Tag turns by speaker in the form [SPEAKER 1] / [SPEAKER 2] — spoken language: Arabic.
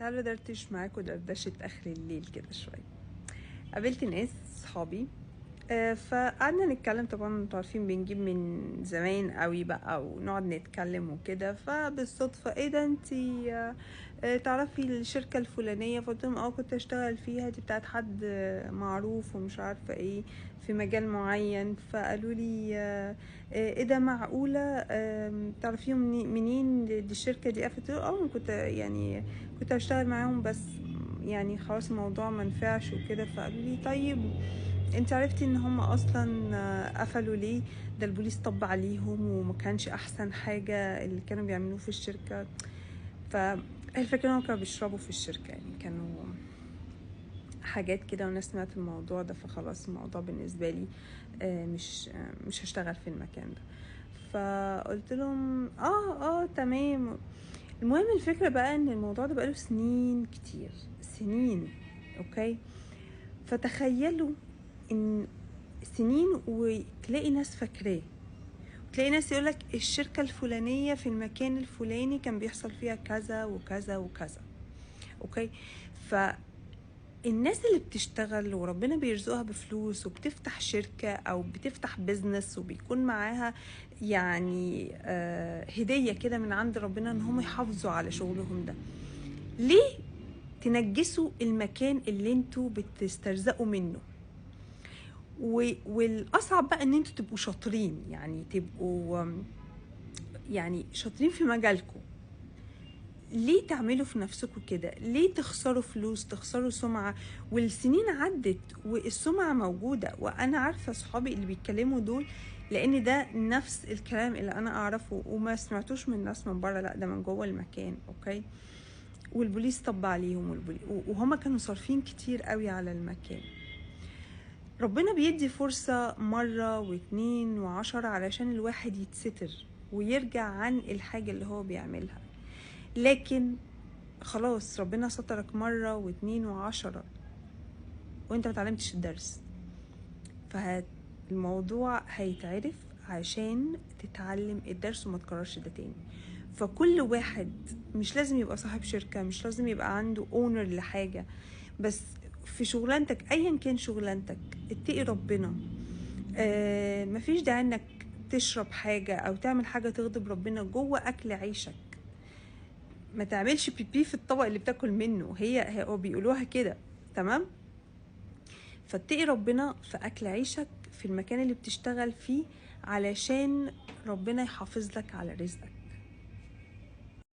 [SPEAKER 1] تعالوا دردش معاكم دردشة آخر الليل كده شوية. قابلت ناس صحابي، فقعدنا نتكلم. طبعا انتوا عارفين بنجيب من زمان قوي بقى ونقعد نتكلم وكده. فبالصدفة ايه ده انتي تعرفي الشركة الفلانية؟ فقلت لهم كنت اشتغل فيها، دي بتاعت حد معروف ومش عارفة ايه في مجال معين. فقالوا لي ايه ده معقولة؟ تعرفيهم منين؟ دي الشركة دي. قفلت له كنت يعني كنت اشتغل معاهم، بس يعني خلاص الموضوع منفعش وكده. فقالوا لي طيب انت عرفتي ان هم اصلا قفلوا ليه؟ ده البوليس طب عليهم وما كانش احسن حاجة اللي كانوا بيعملوه في الشركة. فالفكرة انهم كانوا بيشربوا في الشركة، يعني كانوا حاجات كده. وانا سمعت الموضوع ده فخلاص الموضوع بالنسبة لي مش هشتغل في المكان ده. فقلت لهم تمام. المهم الفكرة بقى ان الموضوع ده بقاله سنين كتير، سنين. اوكي، فتخيلوا ان سنين وتلاقي ناس فاكراه، وتلاقي ناس يقولك الشركة الفلانية في المكان الفلاني كان بيحصل فيها كذا وكذا وكذا. اوكي، فالناس اللي بتشتغل وربنا بيرزقها بفلوس وبتفتح شركة او بتفتح بيزنس وبيكون معاها يعني هدية كده من عند ربنا ان هم يحافظوا على شغلهم ده، ليه تنجسوا المكان اللي انتوا بتسترزقوا منه؟ والاصعب بقى ان انتوا تبقوا شاطرين، يعني تبقوا يعني شاطرين في مجالكم. ليه تعملوا في نفسكم كده؟ ليه تخسروا فلوس، تخسروا سمعة؟ والسنين عدت والسمعة موجودة، وانا عارفة صحابي اللي بيتكلموا دول، لان ده نفس الكلام اللي انا اعرفه وما سمعتوش من ناس من بره، لا ده من جوه المكان. اوكي، والبوليس طب عليهم وهما كانوا صارفين كتير قوي على المكان. ربنا بيدي فرصة مرة واتنين وعشرة علشان الواحد يتستر ويرجع عن الحاجة اللي هو بيعملها، لكن خلاص ربنا سترك مرة واتنين وعشرة وانت متعلمتش الدرس، فالموضوع هيتعرف عشان تتعلم الدرس وما تكررش ده تاني. فكل واحد مش لازم يبقى صاحب شركة، مش لازم يبقى عنده اونر لحاجة، بس في شغلانتك ايا كان شغلانتك اتقي ربنا. مفيش داعي انك تشرب حاجة او تعمل حاجة تغضب ربنا جوه اكل عيشك. ما تعملش بيبي في الطبق اللي بتاكل منه، هي بيقولوها كده. تمام، فاتقي ربنا في اكل عيشك في المكان اللي بتشتغل فيه علشان ربنا يحافظ لك على رزقك.